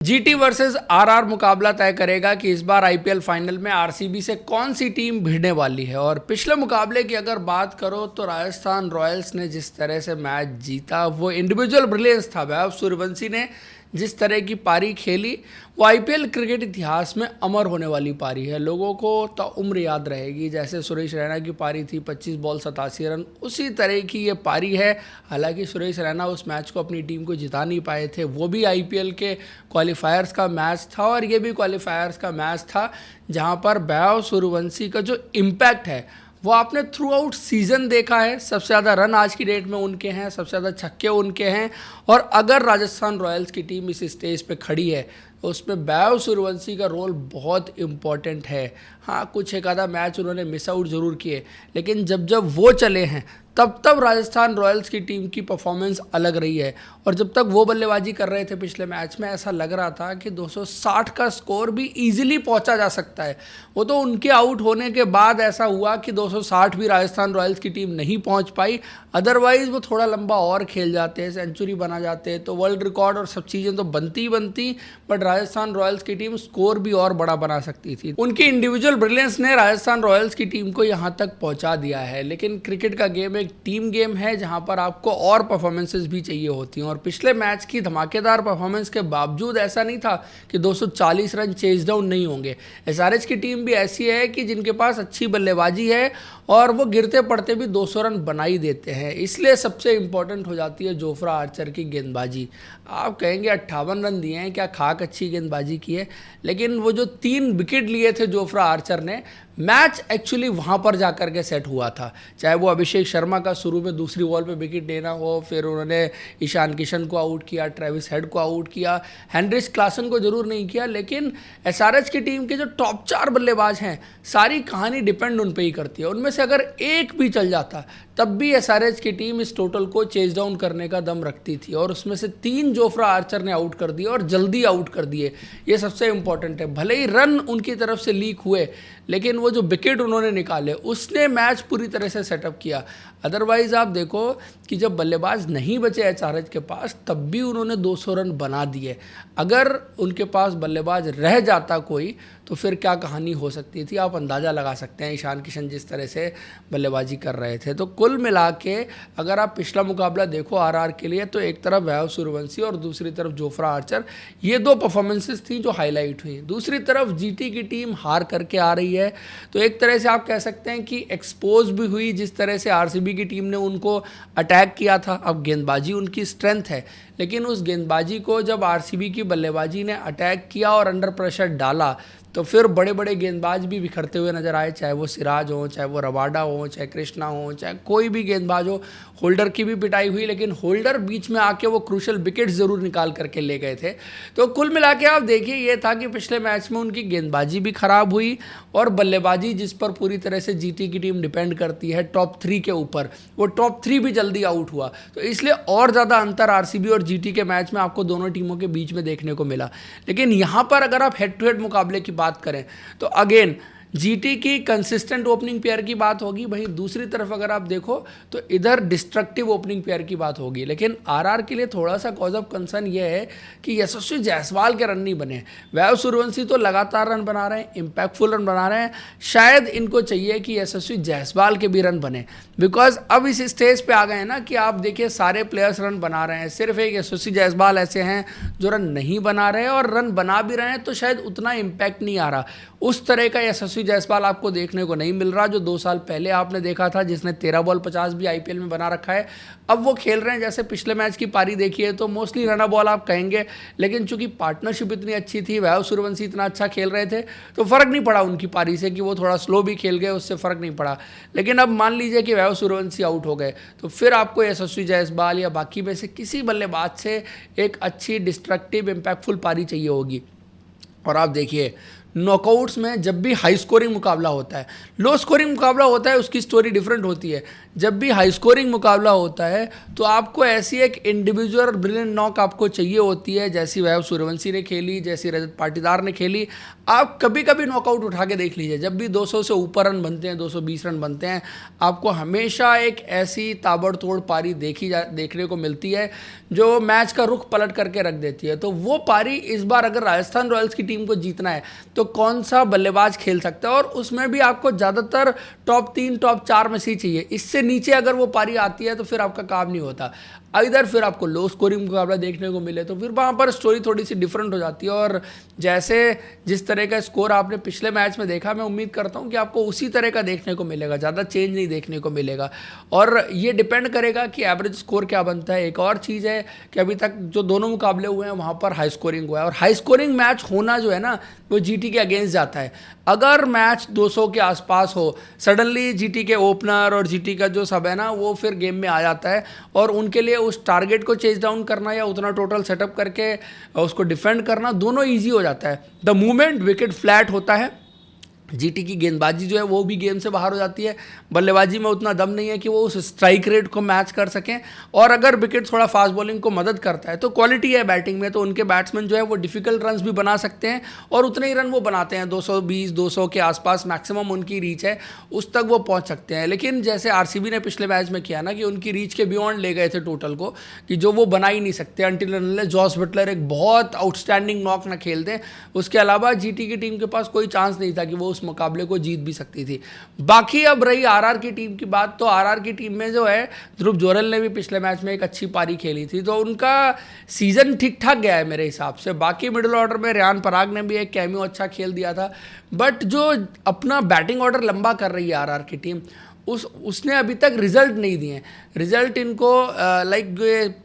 GT versus RR मुकाबला तय करेगा कि इस बार आईपीएल फाइनल में आरसीबी से कौन सी टीम भिड़ने वाली है। और पिछले मुकाबले की अगर बात करो तो राजस्थान रॉयल्स ने जिस तरह से मैच जीता वो इंडिविजुअल ब्रिलियंस था। वैभव सूर्यवंशी ने जिस तरह की पारी खेली वो आईपीएल क्रिकेट इतिहास में अमर होने वाली पारी है। लोगों को तो उम्र याद रहेगी। जैसे सुरेश रैना की पारी थी 25 बॉल 87 रन, उसी तरह की ये पारी है। हालांकि सुरेश रैना उस मैच को अपनी टीम को जिता नहीं पाए थे। वो भी आईपीएल के क्वालिफायर्स का मैच था और ये भी क्वालिफायर्स का मैच था जहां पर वैभव सूर्यवंशी का जो इम्पैक्ट है वो आपने थ्रू आउट सीजन देखा है। सबसे ज़्यादा रन आज की डेट में उनके हैं, सबसे ज़्यादा छक्के उनके हैं। और अगर राजस्थान रॉयल्स की टीम इस स्टेज पे खड़ी है तो उसमें वैभव सूर्यवंशी का रोल बहुत इम्पॉर्टेंट है। हाँ, कुछ एक आधा मैच उन्होंने मिस आउट ज़रूर किए, लेकिन जब जब वो चले हैं तब राजस्थान रॉयल्स की टीम की परफॉर्मेंस अलग रही है। और जब तक वो बल्लेबाजी कर रहे थे पिछले मैच में, ऐसा लग रहा था कि 260 का स्कोर भी इजीली पहुंचा जा सकता है। वो तो उनके आउट होने के बाद ऐसा हुआ कि 260 भी राजस्थान रॉयल्स की टीम नहीं पहुंच पाई। अदरवाइज वो थोड़ा लंबा और खेल जाते, सेंचुरी बना जाते तो वर्ल्ड रिकॉर्ड और सब चीज़ें तो बनती ही बनती, बट राजस्थान रॉयल्स की टीम स्कोर भी और बड़ा बना सकती थी। उनकी इंडिविजुअल ब्रिलियंस ने राजस्थान रॉयल्स की टीम को यहाँ तक पहुँचा दिया है। लेकिन क्रिकेट का गेम एक टीम गेम है जहां पर आपको और परफॉर्मेंसेस भी चाहिए होती हैं। और पिछले मैच की धमाकेदार परफॉर्मेंस के बावजूद ऐसा नहीं था कि 240 रन चेज डाउन नहीं होंगे। एसआरएच की टीम भी ऐसी है कि जिनके पास अच्छी बल्लेबाजी है और वो गिरते पड़ते भी 200 रन बना ही देते हैं। इसलिए सबसे इंपॉर्टेंट हो जाती है जोफ्रा आर्चर की गेंदबाजी। आप कहेंगे 58 रन दिए हैं, क्या खाक अच्छी गेंदबाजी की है, लेकिन वो जो 3 विकेट लिए थे जोफ्रा आर्चर ने, मैच एक्चुअली वहाँ पर जाकर के सेट हुआ था। चाहे वो अभिषेक शर्मा का शुरू में दूसरी बॉल पे विकेट लेना हो, फिर उन्होंने ईशान किशन को आउट किया, ट्रेविस हेड को आउट किया, हेनरिच क्लासन को जरूर नहीं किया, लेकिन एसआरएच की टीम के जो टॉप 4 बल्लेबाज हैं सारी कहानी डिपेंड उन पर ही करती है। उनमें से अगर एक भी चल जाता तब भी एसआरएच की टीम इस टोटल को चेज डाउन करने का दम रखती थी। और उसमें से 3 जोफ्रा आर्चर ने आउट कर दिए और जल्दी आउट कर दिए। ये सबसे इंपॉर्टेंट है। भले ही रन उनकी तरफ से लीक हुए, लेकिन वो जो विकेट उन्होंने निकाले उसने मैच पूरी तरह से सेटअप किया। अदरवाइज आप देखो कि जब बल्लेबाज नहीं बचे एसआरएच के पास तब भी उन्होंने 200 रन बना दिए। अगर उनके पास बल्लेबाज रह जाता कोई तो फिर क्या कहानी हो सकती थी, आप अंदाज़ा लगा सकते हैं। ईशान किशन जिस तरह से बल्लेबाजी कर रहे थे। तो कुल मिला के अगर आप पिछला मुकाबला देखो आरआर के लिए, तो एक तरफ वैभव सूर्यवंशी और दूसरी तरफ जोफ्रा आर्चर, ये 2 परफॉर्मेंसेस थी जो हाईलाइट हुई। दूसरी तरफ जीटी की टीम हार करके आ रही है, तो एक तरह से आप कह सकते हैं कि एक्सपोज भी हुई जिस तरह से आरसीबी की टीम ने उनको अटैक किया था। अब गेंदबाजी उनकी स्ट्रेंथ है, लेकिन उस गेंदबाजी को जब आरसीबी की बल्लेबाजी ने अटैक किया और अंडर प्रेशर डाला तो फिर बड़े बड़े गेंदबाज भी बिखरते हुए नजर आए। चाहे वो सिराज हो, चाहे वो रबाडा हो, चाहे कृष्णा हो, चाहे कोई भी गेंदबाज हो। होल्डर की भी पिटाई हुई, लेकिन होल्डर बीच में आके वो क्रूशल विकेट्स जरूर निकाल करके ले गए थे। तो कुल मिला के आप देखिए ये था कि पिछले मैच में उनकी गेंदबाजी भी खराब हुई और बल्लेबाजी, जिस पर पूरी तरह से जीटी की टीम डिपेंड करती है टॉप 3 के ऊपर, वो टॉप 3 भी जल्दी आउट हुआ। तो इसलिए और ज़्यादा अंतर आरसीबी और जीटी के मैच में आपको दोनों टीमों के बीच में देखने को मिला। लेकिन यहाँ पर अगर आप हेड टू हेड मुकाबले की बात करें तो अगेन जीटी की कंसिस्टेंट ओपनिंग पेयर की बात होगी। वहीं दूसरी तरफ अगर आप देखो तो इधर डिस्ट्रक्टिव ओपनिंग पेयर की बात होगी। लेकिन आरआर के लिए थोड़ा सा कॉज ऑफ कंसर्न ये है कि यशस्वी जायसवाल के रन नहीं बने। वैभव सूर्यवंशी तो लगातार रन बना रहे हैं, इंपैक्टफुल रन बना रहे हैं। शायद इनको चाहिए कि यशस्वी जायसवाल के भी रन बने, बिकॉज अब इस स्टेज पे आ गए हैं ना कि आप देखिए सारे प्लेयर्स रन बना रहे हैं, सिर्फ एक यशस्वी जायसवाल ऐसे हैं जो रन नहीं बना रहे हैं, और रन बना भी रहे हैं तो शायद उतना इम्पैक्ट नहीं आ रहा। उस तरह का यशस्वी जायसवाल आपको देखने को नहीं मिल रहा जो 2 साल पहले आपने देखा था, जिसने 13 बॉल 50 भी आईपीएल में बना रखा है। अब वो खेल रहे हैं, जैसे पिछले मैच की पारी देखिए तो मोस्टली रन बॉल आप कहेंगे, लेकिन चूंकि पार्टनरशिप इतनी अच्छी थी, वैभव सूर्यवंशी इतना अच्छा खेल रहे थे, तो फर्क नहीं पड़ा उनकी पारी से कि वो थोड़ा स्लो भी खेल गए, उससे फर्क नहीं पड़ा। लेकिन अब मान लीजिए कि वैभव सूर्यवंशी आउट हो गए तो फिर आपको यशस्वी जायसवाल या बाकी में से किसी बल्लेबाज से एक अच्छी डिस्ट्रक्टिव इंपैक्टफुल पारी चाहिए होगी। और आप देखिए नॉकआउट्स में जब भी हाई स्कोरिंग मुकाबला होता है, लो स्कोरिंग मुकाबला होता है उसकी स्टोरी डिफरेंट होती है। जब भी हाई स्कोरिंग मुकाबला होता है तो आपको ऐसी एक इंडिविजुअल ब्रिलियंट नॉक आपको चाहिए होती है, जैसी वैभव सूर्यवंशी ने खेली, जैसी रजत पाटीदार ने खेली। आप कभी कभी नॉकआउट उठा के देख लीजिए, जब भी 200 से ऊपर रन बनते हैं, 220 रन बनते हैं, आपको हमेशा एक ऐसी ताबड़तोड़ पारी देखने को मिलती है जो मैच का रुख पलट करके रख देती है। तो वो पारी इस बार अगर राजस्थान रॉयल्स की टीम को जीतना है तो कौन सा बल्लेबाज खेल सकता है, और उसमें भी आपको ज़्यादातर टॉप 3 टॉप 4 में से चाहिए। इससे नीचे अगर वो पारी आती है तो फिर आपका काम नहीं होता। इधर फिर आपको लो स्कोरिंग मुकाबला देखने को मिले तो फिर वहाँ पर स्टोरी थोड़ी सी डिफरेंट हो जाती है। और जैसे जिस तरह का स्कोर आपने पिछले मैच में देखा, मैं उम्मीद करता हूँ कि आपको उसी तरह का देखने को मिलेगा, ज़्यादा चेंज नहीं देखने को मिलेगा। और ये डिपेंड करेगा कि एवरेज स्कोर क्या बनता है। एक और चीज़ है कि अभी तक जो दोनों मुकाबले हुए हैं वहाँ पर हाई स्कोरिंग हुआ है, और हाई स्कोरिंग मैच होना जो है ना वो जीटी के अगेंस्ट जाता है। अगर मैच 200 के आसपास हो, सडनली जीटी के ओपनर और जीटी का जो सब है ना वो फिर गेम में आ जाता है, और उनके लिए उस टारगेट को चेज डाउन करना या उतना टोटल सेटअप करके उसको डिफेंड करना दोनों इजी हो जाता है। द मोमेंट विकेट फ्लैट होता है, जीटी की गेंदबाजी जो है वो भी गेम से बाहर हो जाती है। बल्लेबाजी में उतना दम नहीं है कि वो उस स्ट्राइक रेट को मैच कर सकें, और अगर विकेट थोड़ा फास्ट बॉलिंग को मदद करता है तो क्वालिटी है बैटिंग में, तो उनके बैट्समैन जो है वो डिफिकल्ट रन्स भी बना सकते हैं, और उतने ही रन वो बनाते हैं। 220 200 के आसपास मैक्सिमम उनकी रीच है, उस तक वो पहुंच सकते हैं। लेकिन जैसे आरसीबी ने पिछले मैच में किया ना कि उनकी रीच के बियॉन्ड ले गए थे टोटल को, कि जो वो बना ही नहीं सकते अनटिल अनलेस जॉस बटलर एक बहुत आउटस्टैंडिंग नॉक ना खेल दें। उसके अलावा जीटी की टीम के पास कोई चांस नहीं था कि वो उस मुकाबले को जीत भी सकती थी। बाकी अब रही आरआर की टीम की बात, तो आरआर की टीम में जो है ध्रुव जोरेल ने भी पिछले मैच में एक अच्छी पारी खेली थी, तो उनका सीजन ठीक ठाक गया है मेरे हिसाब से। बाकी मिडिल ऑर्डर में रेयान पराग ने भी एक कैमियो अच्छा खेल दिया था, बट जो अपना बैटिंग ऑर्डर लंबा कर रही है आरआर की टीम, उसने अभी तक रिजल्ट नहीं दिए। रिजल्ट इनको लाइक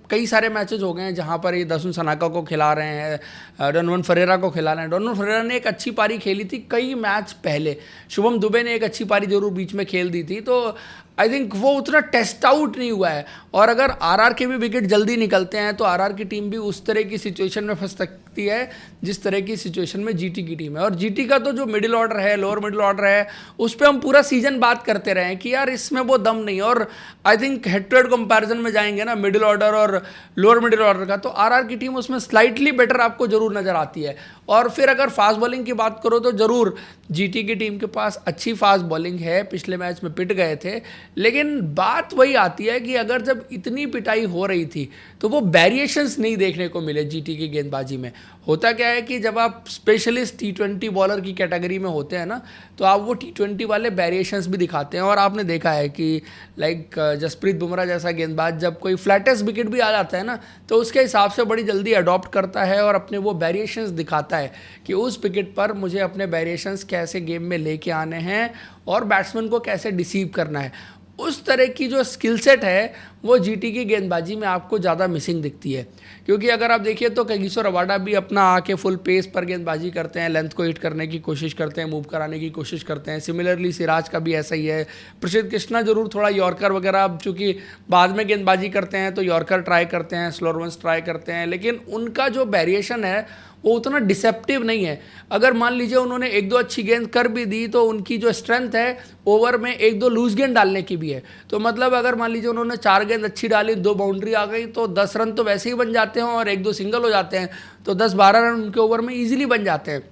कई सारे मैचेस हो गए हैं जहां पर ये दसुन सनाका को खिला रहे हैं, डोनोवन फरेरा को खिला रहे हैं। डोनोवन फरेरा ने एक अच्छी पारी खेली थी कई मैच पहले, शुभम दुबे ने एक अच्छी पारी जरूर बीच में खेल दी थी, तो आई थिंक वो उतना टेस्ट आउट नहीं हुआ है। और अगर आरआर के भी विकेट जल्दी निकलते हैं तो आरआर की टीम भी उस तरह की सिचुएशन में फंस सकती है जिस तरह की सिचुएशन में जीटी की टीम है। और जीटी का तो जो मिडिल ऑर्डर है, लोअर मिडिल ऑर्डर है, उस पर हम पूरा सीजन बात करते रहे हैं कि यार इसमें वो दम नहीं है। और I think head to head comparison में जाएंगे ना मिडिल ऑर्डर और लोअर मिडिल ऑर्डर का, तो आरआर की टीम उसमें स्लाइटली बेटर आपको जरूर नजर आती है। और फिर अगर फास्ट बॉलिंग की बात करो तो जरूर जीटी की टीम के पास अच्छी फास्ट बॉलिंग है, पिछले मैच में पिट गए थे। लेकिन बात वही आती है कि अगर जब इतनी पिटाई हो रही थी तो वो वेरिएशंस नहीं देखने को मिले जीटी की गेंदबाजी में। होता क्या है कि जब आप स्पेशलिस्ट टी20 बॉलर की कैटेगरी में होते हैं ना, तो आप वो टी20 वाले वेरिएशंस भी दिखाते हैं। और आपने देखा है कि लाइक जसप्रीत बुमराह जैसा गेंदबाज जब कोई फ्लैटेस्ट विकेट भी आ जाता है ना, तो उसके हिसाब से बड़ी जल्दी अडॉप्ट करता है और अपने वो वेरिएशंस दिखाता है कि उस विकेट पर मुझे अपने वेरिएशंस कैसे गेम में लेके आने हैं और बैट्समैन को कैसे डिसीव करना है। उस तरह की जो स्किल सेट है वो जीटी की गेंदबाजी में आपको ज़्यादा मिसिंग दिखती है। क्योंकि अगर आप देखिए तो कगिसो रबाडा भी अपना आके फुल पेस पर गेंदबाजी करते हैं, लेंथ को हिट करने की कोशिश करते हैं, मूव कराने की कोशिश करते हैं। सिमिलरली सिराज का भी ऐसा ही है। प्रसिद्ध कृष्णा जरूर थोड़ा यॉर्कर वगैरह चूँकि बाद में गेंदबाजी करते हैं तो यॉर्कर ट्राई करते हैं, स्लोअर वंस ट्राई करते हैं, लेकिन उनका जो वेरिएशन है वो उतना डिसेप्टिव नहीं है। अगर मान लीजिए उन्होंने 1-2 अच्छी गेंद कर भी दी तो उनकी जो स्ट्रेंथ है ओवर में 1-2 लूज गेंद डालने की भी है। तो मतलब अगर मान लीजिए उन्होंने 4 गेंद अच्छी डाली, 2 बाउंड्री आ गई, तो 10 रन तो वैसे ही बन जाते हैं और 1-2 सिंगल हो जाते हैं, तो 10-12 रन उनके ओवर में ईजिली बन जाते हैं।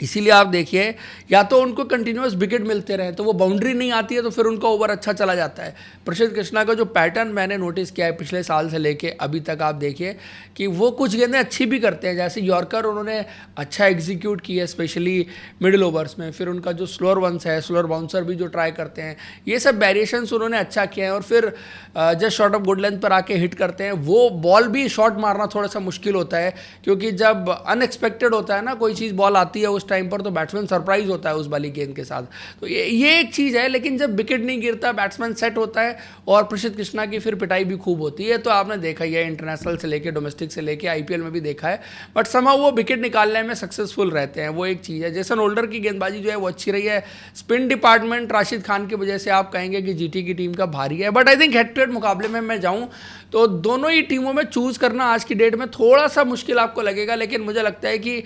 इसीलिए आप देखिए या तो उनको कंटिन्यूस विकेट मिलते रहे तो वो बाउंड्री नहीं आती है तो फिर उनका ओवर अच्छा चला जाता है। प्रसिद्ध कृष्णा का जो पैटर्न मैंने नोटिस किया है पिछले साल से लेके अभी तक, आप देखिए कि वो कुछ गेंदें अच्छी भी करते हैं, जैसे यॉर्कर उन्होंने अच्छा एग्जीक्यूट की है स्पेशली मिडिल ओवर्स में। फिर उनका जो स्लोअर वंस है, स्लोअर बाउंसर भी जो ट्राई करते हैं, ये सब वेरिएशंस उन्होंने अच्छा किया है। और फिर just short of good length पर आके हिट करते हैं, वो बॉल भी शॉट मारना थोड़ा सा मुश्किल होता है क्योंकि जब अनएक्सपेक्टेड होता है ना कोई चीज़ बॉल आती है उस टाइम पर, तो बैट्समैन सरप्राइज होता है उस वाली गेंद के साथ। तो ये एक चीज़ है। लेकिन जब विकेट नहीं गिरता बैट्समैन सेट होता है। और प्रसिद्ध कृष्णा की फिर पिटाई भी खूब होती है, तो आपने देखा ही है इंटरनेशनल से लेके डोमेस्टिक से लेके आईपीएल में भी देखा है। बट समहाउ वो विकेट निकालने में सक्सेसफुल रहते हैं, वो एक चीज़ है। जेसन होल्डर की गेंदबाजी जो है वो अच्छी रही है। स्पिन डिपार्टमेंट राशिद खान की वजह से आप कहेंगे कि जीटी की टीम का भारी है, but I think head to head मुकाबले में मैं जाऊँ तो दोनों ही टीमों में चूज़ करना आज की डेट में थोड़ा सा मुश्किल आपको लगेगा। लेकिन मुझे लगता है कि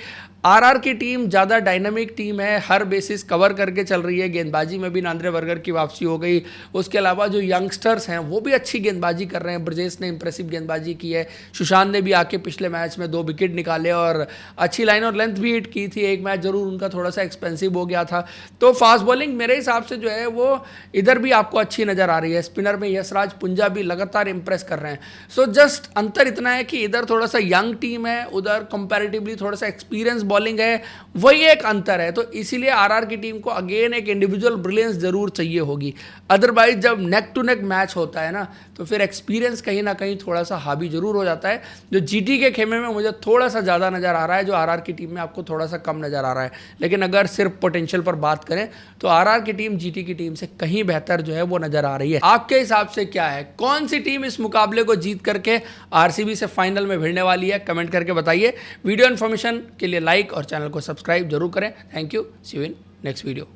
आरआर की टीम ज़्यादा ज़्यादा डायनामिक टीम है, हर बेसिस कवर करके चल रही है। गेंदबाजी में भी नांद्रे बर्गर की वापसी हो गई, उसके अलावा जो यंगस्टर्स हैं वो भी अच्छी गेंदबाजी कर रहे हैं। ब्रजेश ने इंप्रेसिव गेंदबाजी की है, सुशांत ने भी आके पिछले मैच में 2 विकेट निकाले और अच्छी लाइन और लेंथ भी हिट की थी। एक मैच जरूर उनका थोड़ा सा एक्सपेंसिव हो गया था। तो फास्ट बॉलिंग मेरे हिसाब से जो है वो इधर भी आपको अच्छी नज़र आ रही है। स्पिनर में यशराज पुंजा भी लगातार इंप्रेस कर रहे हैं। सो जस्ट अंतर इतना है कि इधर थोड़ा सा यंग टीम है, उधर कंपैरेटिवली थोड़ा सा एक्सपीरियंस बॉलिंग है, वही एक अंतर है। तो इसीलिए आरआर की टीम को अगेन एक इंडिविजुअल ब्रिलियंस जरूर चाहिए होगी। अदरवाइज जब नेक टू नेक मैच होता है ना, तो फिर एक्सपीरियंस कहीं ना कहीं थोड़ा सा हावी जरूर हो जाता है, जो जीटी के खेमे में मुझे थोड़ा सा ज़्यादा नज़र आ रहा है, जो आरआर की टीम में आपको थोड़ा सा कम नज़र आ रहा है। लेकिन अगर सिर्फ पोटेंशियल पर बात करें तो आरआर की टीम जीटी की टीम से कहीं बेहतर जो है वो नज़र आ रही है। आपके हिसाब से क्या है, कौन सी टीम इस मुकाबले को जीत करके आरसीबी से फाइनल में भिड़ने वाली है? कमेंट करके बताइए। वीडियो इन्फॉर्मेशन के लिए लाइक और चैनल को सब्सक्राइब जरूर करें। Thank you, see you in next video.